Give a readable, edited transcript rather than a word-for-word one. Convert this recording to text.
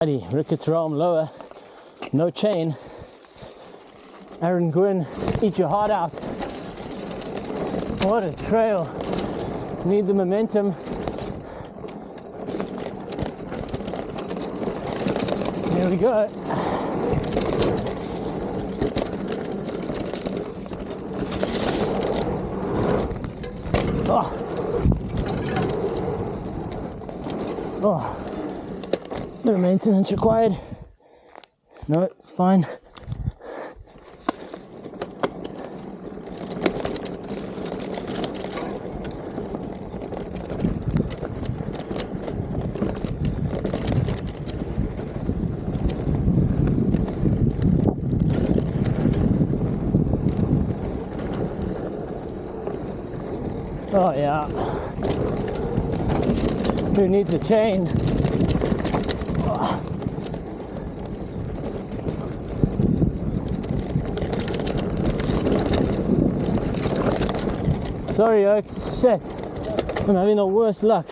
Rickert realm lower, no chain. Aaron Gwynn, eat your heart out. What a trail. Need the momentum. Here we go. Oh, no maintenance required. No, it's fine. Oh yeah. Who needs a chain? Oh. Sorry, Oaks. Shit. I'm having the worst luck.